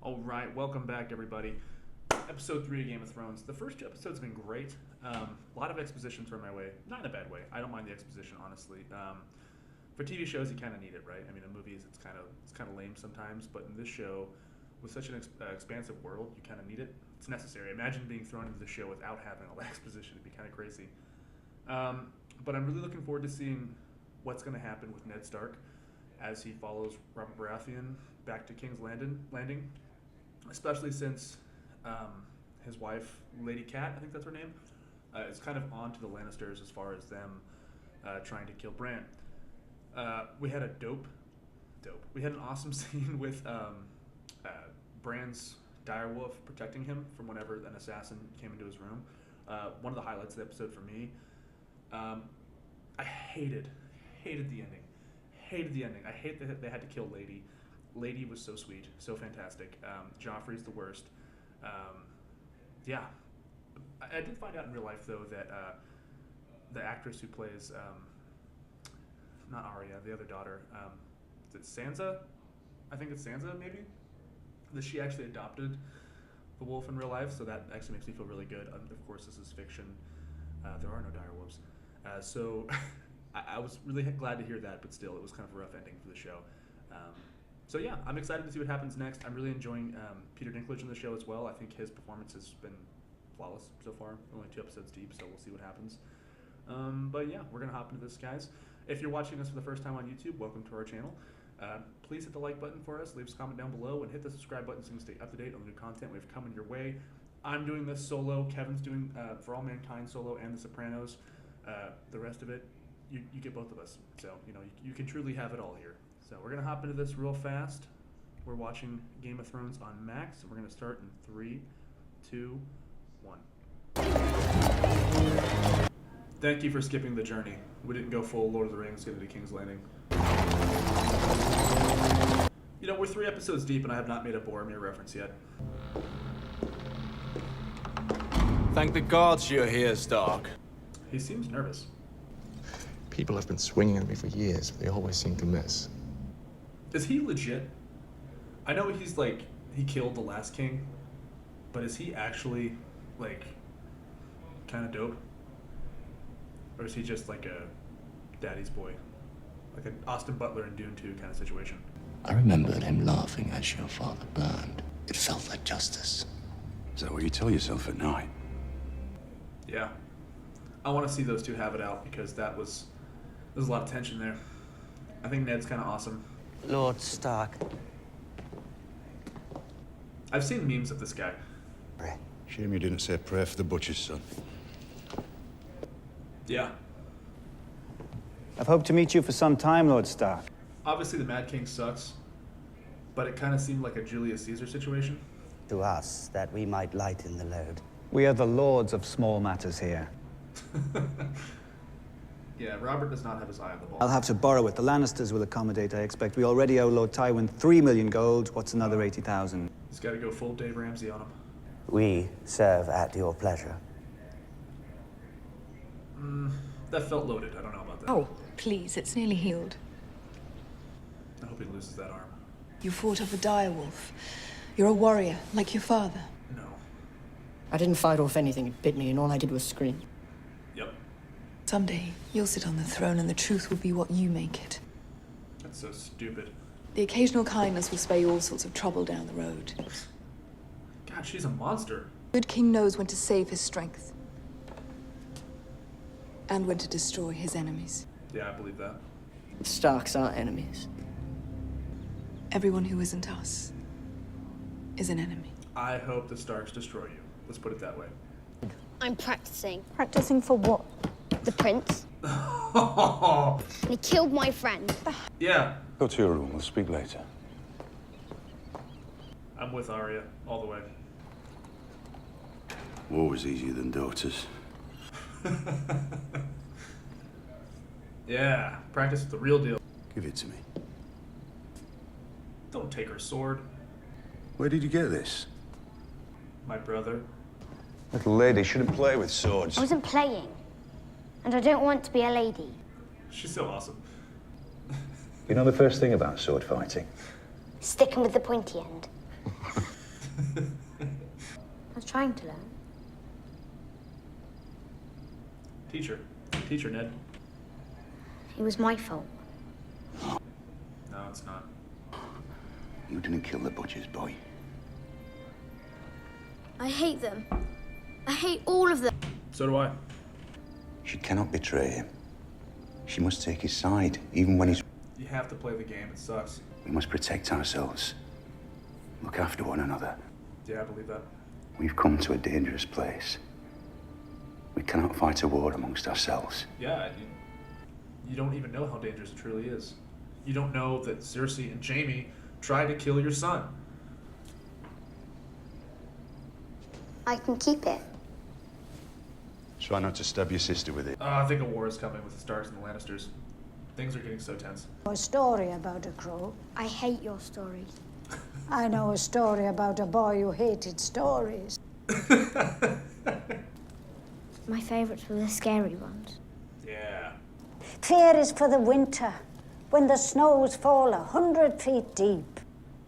All right, welcome back, everybody. Episode 3 of Game of Thrones. The first 2 episodes have been great. A lot of exposition thrown my way. Not in a bad way. I don't mind the exposition, honestly. For TV shows, you kind of need it, right? I mean, in movies, it's kind of lame sometimes. But in this show, with such an expansive world, you kind of need it. It's necessary. Imagine being thrown into the show without having all that exposition. It'd be kind of crazy. But I'm really looking forward to seeing what's going to happen with Ned Stark as he follows Robert Baratheon back to King's Landing, especially since his wife, Lady Cat, I think that's her name, is kind of on to the Lannisters as far as them trying to kill Bran. We had we had an awesome scene with Bran's direwolf protecting him from whenever an assassin came into his room. One of the highlights of the episode for me. I hated the ending. I hate that they had to kill Lady. Lady was so sweet, so fantastic. Joffrey's the worst. Yeah. I did find out in real life, though, that the actress who plays, not Arya, the other daughter, is it Sansa? I think it's Sansa, maybe? That she actually adopted the wolf in real life, so that actually makes me feel really good. Of course, this is fiction. There are no direwolves. So I was really glad to hear that, but still, it was kind of a rough ending for the show. So yeah, I'm excited to see what happens next. I'm really enjoying Peter Dinklage in the show as well. I think his performance has been flawless so far. We're only 2 episodes deep, so we'll see what happens. But yeah, we're going to hop into this, guys. If you're watching us for the first time on YouTube, welcome to our channel. Please hit the like button for us, leave us a comment down below, and hit the subscribe button so you can stay up to date on the new content we have coming your way. I'm doing this solo. Kevin's doing For All Mankind solo and The Sopranos. The rest of it, you get both of us. So, you can truly have it all here. So we're going to hop into this real fast. We're watching Game of Thrones on Max, and we're going to start in 3, 2, 1. Thank you for skipping the journey. We didn't go full Lord of the Rings, get into King's Landing. We're 3 episodes deep, and I have not made a Boromir reference yet. Thank the gods you're here, Stark. He seems nervous. People have been swinging at me for years, but they always seem to miss. Is he legit? I know he's he killed the last king, but is he actually, kind of dope? Or is he just like a daddy's boy? Like an Austin Butler in Dune 2 kind of situation? I remembered him laughing as your father burned. It felt like justice. Is that what you tell yourself at night? Yeah. I want to see those two have it out because there's a lot of tension there. I think Ned's kind of awesome. Lord Stark. I've seen memes of this guy. Shame you didn't say a prayer for the butcher's son. Yeah. I've hoped to meet you for some time, Lord Stark. Obviously, the Mad King sucks, but it kind of seemed like a Julius Caesar situation. To us, that we might lighten the load. We are the lords of small matters here. Yeah, Robert does not have his eye on the ball. I'll have to borrow it. The Lannisters will accommodate, I expect. We already owe Lord Tywin 3 million gold. What's another 80,000? He's got to go full Dave Ramsey on him. We serve at your pleasure. That felt loaded. I don't know about that. Oh, please, it's nearly healed. I hope he loses that arm. You fought off a direwolf. You're a warrior, like your father. No. I didn't fight off anything. It bit me, and all I did was scream. Yep. Someday, you'll sit on the throne, and the truth will be what you make it. That's so stupid. The occasional kindness will spare you all sorts of trouble down the road. God, she's a monster. Good king knows when to save his strength. And when to destroy his enemies. Yeah, I believe that. Starks aren't enemies. Everyone who isn't us is an enemy. I hope the Starks destroy you. Let's put it that way. I'm practicing. Practicing for what? The prince. And he killed my friend. Yeah, Go to your room. We'll speak later. I'm with Arya all the way. War was easier than daughters. Yeah, practice is the real deal. Give it to me. Don't take her sword. Where did you get this? My brother. Little lady shouldn't play with swords. I wasn't playing. And I don't want to be a lady. She's so awesome. You know the first thing about sword fighting? Sticking with the pointy end. I was trying to learn. Teacher. Teacher, Ned. It was my fault. No, it's not. You didn't kill the butcher's boy. I hate them. I hate all of them. So do I. She cannot betray him. She must take his side, even when he's... You have to play the game. It sucks. We must protect ourselves. Look after one another. Yeah, I believe that. We've come to a dangerous place. We cannot fight a war amongst ourselves. Yeah, you don't even know how dangerous it truly is. You don't know that Cersei and Jaime tried to kill your son. I can keep it. Try not to stab your sister with it. I think a war is coming with the Starks and the Lannisters. Things are getting so tense. A story about a crow. I hate your story. I know a story about a boy who hated stories. My favourites were the scary ones. Yeah. Fear is for the winter, when the snows fall 100 feet deep.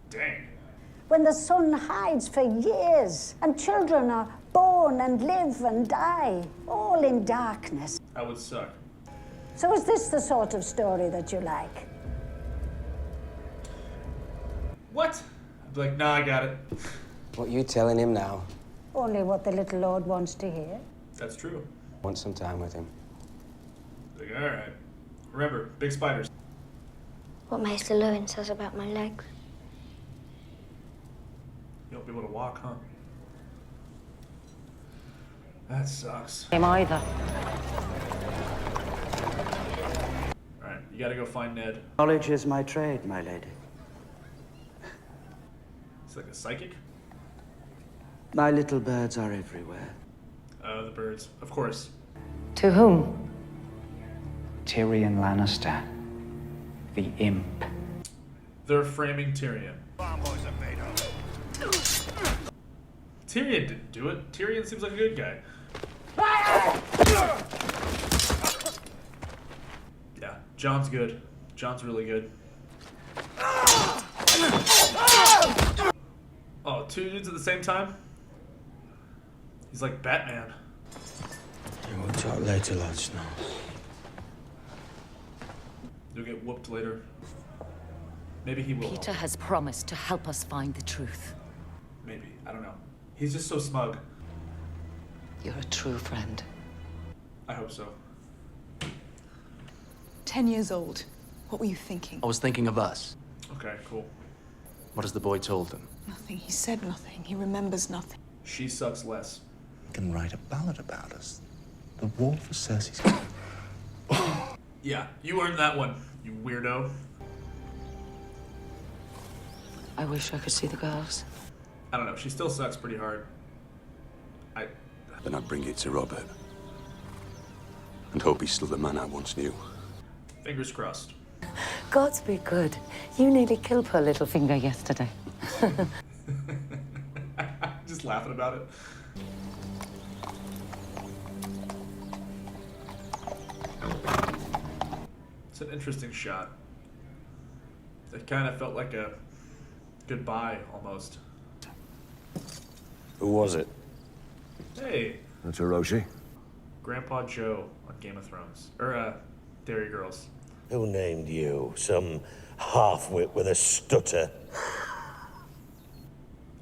Dang. When the sun hides for years, and children are born and live and die, all in darkness. That would suck. So is this the sort of story that you like? What? I'd be like, nah, I got it. What are you telling him now? Only what the little lord wants to hear. That's true. Want some time with him? Like, alright. Remember, big spiders. What Maester Lewin says about my legs. You won't be able to walk, huh? That sucks. Him either. Alright, you gotta go find Ned. Knowledge is my trade, my lady. He's like a psychic? My little birds are everywhere. Oh, the birds. Of course. To whom? Tyrion Lannister, the imp. They're framing Tyrion. Tyrion didn't do it. Tyrion seems like a good guy. Yeah, Jon's good. Jon's really good. Oh, two dudes at the same time? He's like Batman. Yeah, we'll talk later, lads, now. You'll get whooped later. Maybe he will. Peter has promised to help us find the truth. Maybe. I don't know. He's just so smug. You're a true friend. I hope so. 10 years old. What were you thinking? I was thinking of us. Okay, cool. What has the boy told them? Nothing. He said nothing. He remembers nothing. She sucks less. You can write a ballad about us. The war for Cersei's. Yeah, you earned that one, you weirdo. I wish I could see the girls. I don't know, she still sucks pretty hard. Then I bring it to Robert. And hope he's still the man I once knew. Fingers crossed. Gods be good. You nearly killed poor little finger yesterday. Just laughing about it. It's an interesting shot. It kind of felt like a goodbye, almost. Who was it? Hey, That's Hiroshi. Grandpa Joe on Game of Thrones. Or, Dairy Girls. Who named you? Some half-wit with a stutter?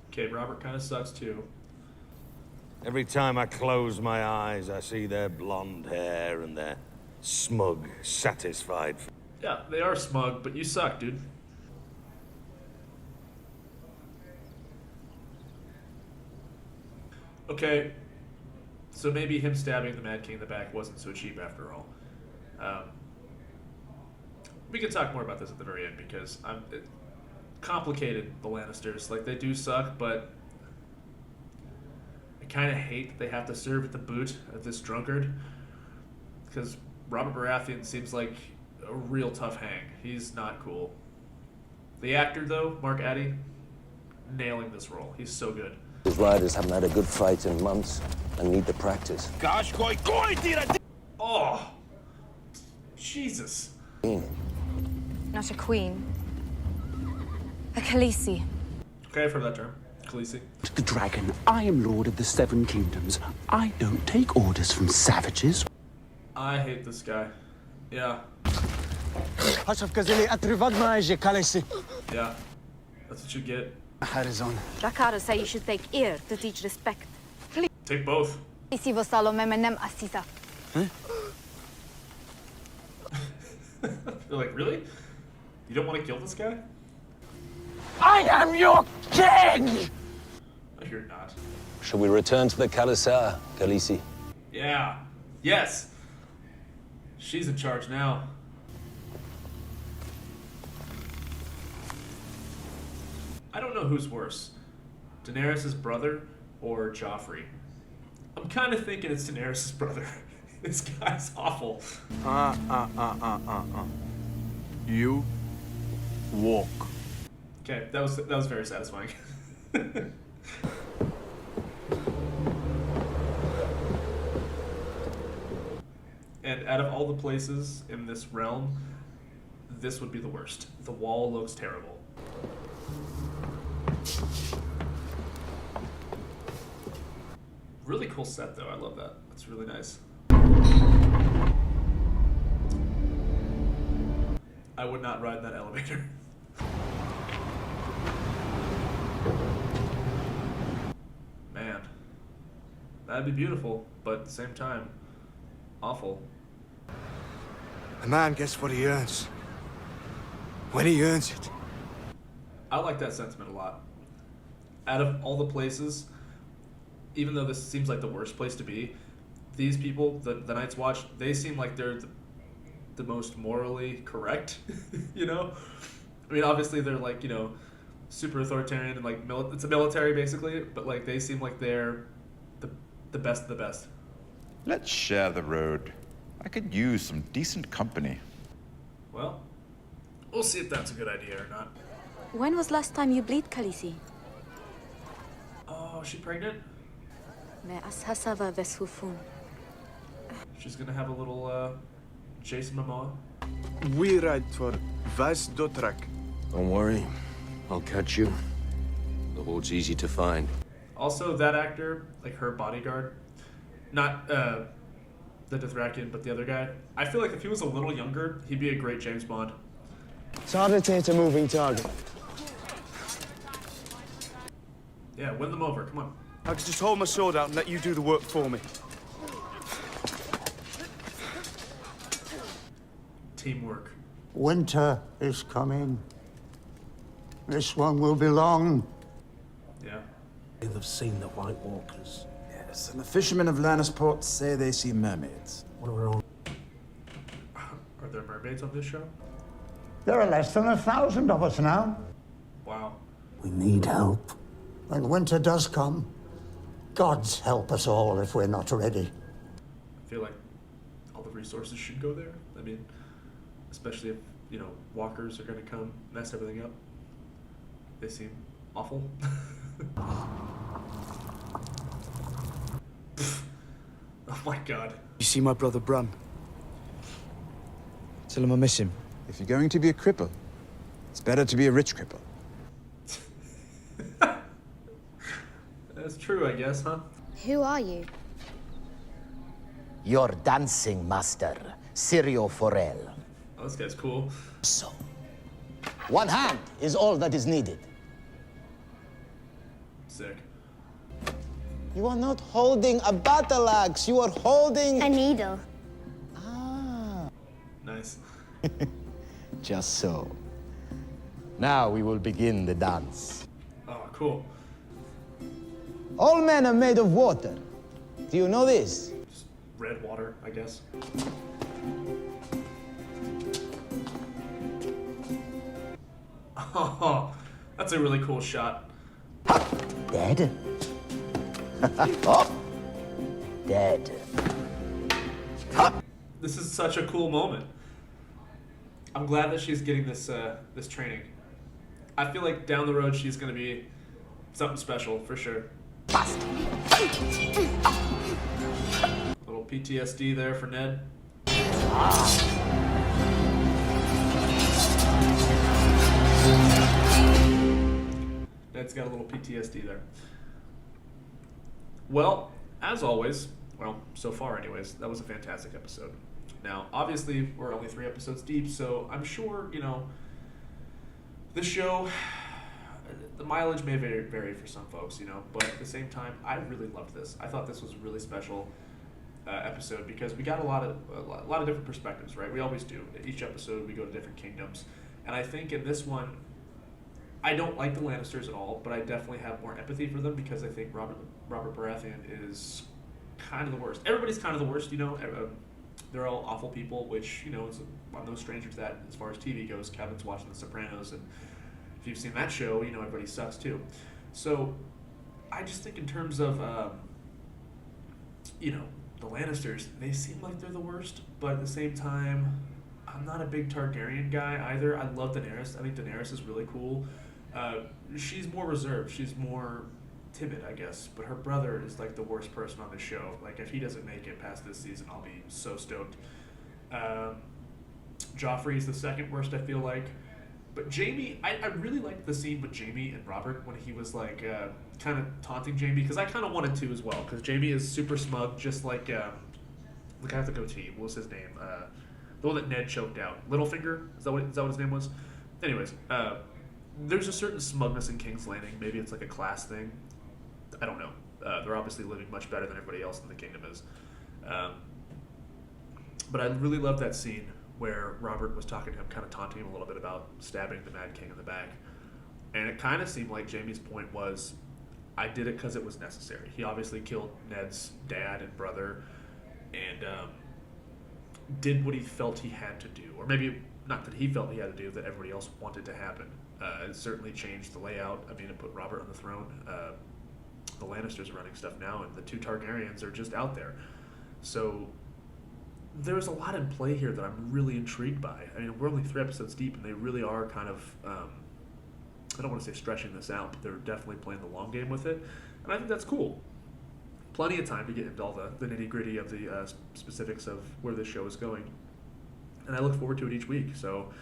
Okay, Robert kind of sucks too. Every time I close my eyes, I see their blonde hair and their smug, satisfied... Yeah, they are smug, but you suck, dude. Okay, so maybe him stabbing the Mad King in the back wasn't so cheap after all. We can talk more about this at the very end because complicated, the Lannisters. Like, they do suck, but I kind of hate that they have to serve at the boot of this drunkard because Robert Baratheon seems like a real tough hang. He's not cool. The actor, though, Mark Addy, nailing this role. He's so good. His riders haven't had a good fight in months and need the practice. Oh! Jesus. Not a queen. A Khaleesi. Okay, I've heard that term. Khaleesi. The dragon, I am Lord of the Seven Kingdoms. I don't take orders from savages. I hate this guy. Yeah. Yeah. That's what you get. Harizon. Rakara say you should take ear to teach respect. Take both. Isi vosalo memenem asisa. They're like, really? You don't want to kill this guy? I am your king! No, you're not. Shall we return to the Khalasar, Khaleesi? Yeah. Yes. She's in charge now. I don't know who's worse, Daenerys' brother or Joffrey. I'm kind of thinking it's Daenerys' brother. This guy's awful. You walk. Okay, that was very satisfying. And out of all the places in this realm, this would be the worst. The wall looks terrible. Really cool set though, I love that. That's really nice. I would not ride that elevator. Man, that'd be beautiful, but at the same time, awful. A man gets what he earns. When he earns it. I like that sentiment a lot. Out of all the places, even though this seems like the worst place to be, these people, the Night's Watch, they seem like they're the most morally correct, you know? I mean, obviously they're like, you know, super authoritarian and like, it's a military basically, but like they seem like they're the best of the best. Let's share the road. I could use some decent company. Well, we'll see if that's a good idea or not. When was last time you bleed, Khaleesi? Oh, is she pregnant? Me ashasava veshufun. She's gonna have a little, Jason Momoa. We ride for Vas Dotrak. Don't worry. I'll catch you. The Horde's easy to find. Also, that actor, like her bodyguard, not the Dothrakian, but the other guy. I feel like if he was a little younger, he'd be a great James Bond. Target a moving target. Yeah, win them over. Come on. I could just hold my sword out and let you do the work for me. Teamwork. Winter is coming. This one will be long. Yeah. They've seen the White Walkers. Yes, and the fishermen of Lannisport say they see mermaids. One of our own. Are there mermaids on this show? There are less than 1,000 of us now. Wow. We need help. When winter does come, gods help us all if we're not ready. I feel like all the resources should go there. I mean, especially if, you know, walkers are going to come mess everything up. They seem awful. Oh my god. You see my brother Bran? Tell him I miss him. If you're going to be a cripple, it's better to be a rich cripple. That's true, I guess, huh? Who are you? Your dancing master, Syrio Forel. Oh, this guy's cool. So, one hand is all that is needed. Sick. You are not holding a battle axe, you are holding a needle. Ah. Nice. Just so. Now we will begin the dance. Oh, cool. All men are made of water. Do you know this? Just red water, I guess. Oh, that's a really cool shot. Dead? Oh. Dead. This is such a cool moment. I'm glad that she's getting this this training. I feel like down the road she's gonna be something special for sure. Little PTSD there for Ned. Ned's got a little PTSD there. Well, as always, well, so far anyways, that was a fantastic episode. Now, obviously, we're only 3 episodes deep, so I'm sure, the show, the mileage may vary for some folks, but at the same time, I really loved this. I thought this was a really special episode because we got a lot of different perspectives, right? We always do. Each episode, we go to different kingdoms, and I think in this one, I don't like the Lannisters at all, but I definitely have more empathy for them because I think Robert Baratheon is kind of the worst. Everybody's kind of the worst, they're all awful people, which, I'm no stranger to that as far as TV goes. Kevin's watching The Sopranos, and if you've seen that show, everybody sucks too. So I just think in terms of, the Lannisters, they seem like they're the worst, but at the same time, I'm not a big Targaryen guy either. I love Daenerys. I think Daenerys is really cool. She's more reserved. She's more timid, I guess. But her brother is like the worst person on the show. Like, if he doesn't make it past this season, I'll be so stoked. Joffrey's the second worst, I feel like. But Jaime, I really liked the scene with Jaime and Robert when he was like kind of taunting Jaime, because I kind of wanted to as well, because Jaime is super smug, just like the guy with the goatee. What was his name? The one that Ned choked out. Littlefinger? Is that what his name was? Anyways, there's a certain smugness in King's Landing. Maybe it's like a class thing. I don't know. They're obviously living much better than everybody else in the kingdom is. But I really loved that scene where Robert was talking to him, kind of taunting him a little bit about stabbing the Mad King in the back. And it kind of seemed like Jaime's point was, I did it because it was necessary. He obviously killed Ned's dad and brother and did what he felt he had to do. Or maybe not that he felt he had to do, that everybody else wanted to happen. It certainly changed the layout. I mean, it put Robert on the throne. The Lannisters are running stuff now, and the 2 Targaryens are just out there. So there's a lot in play here that I'm really intrigued by. I mean, we're only 3 episodes deep, and they really are kind of, I don't want to say stretching this out, but they're definitely playing the long game with it. And I think that's cool. Plenty of time to get into all the nitty-gritty of the specifics of where this show is going. And I look forward to it each week. So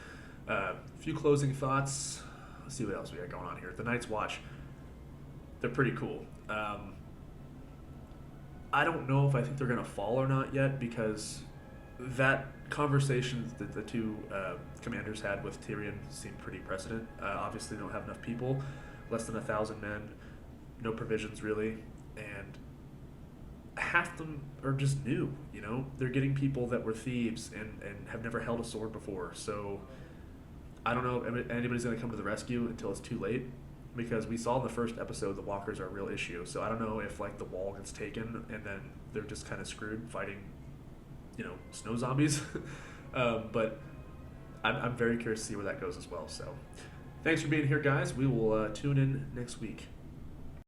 a few closing thoughts. Let's see what else we got going on here. The Night's Watch. They're pretty cool. I don't know if I think they're going to fall or not yet, because that conversation that the 2 commanders had with Tyrion seemed pretty precedent. Obviously, they don't have enough people, less than 1,000 men, no provisions really, and half them are just new. They're getting people that were thieves and have never held a sword before. So I don't know if anybody's going to come to the rescue until it's too late, because we saw in the first episode the walkers are a real issue. So I don't know if like the wall gets taken and then they're just kind of screwed fighting snow zombies. But I'm very curious to see where that goes as well. So thanks for being here, guys. We will tune in next week.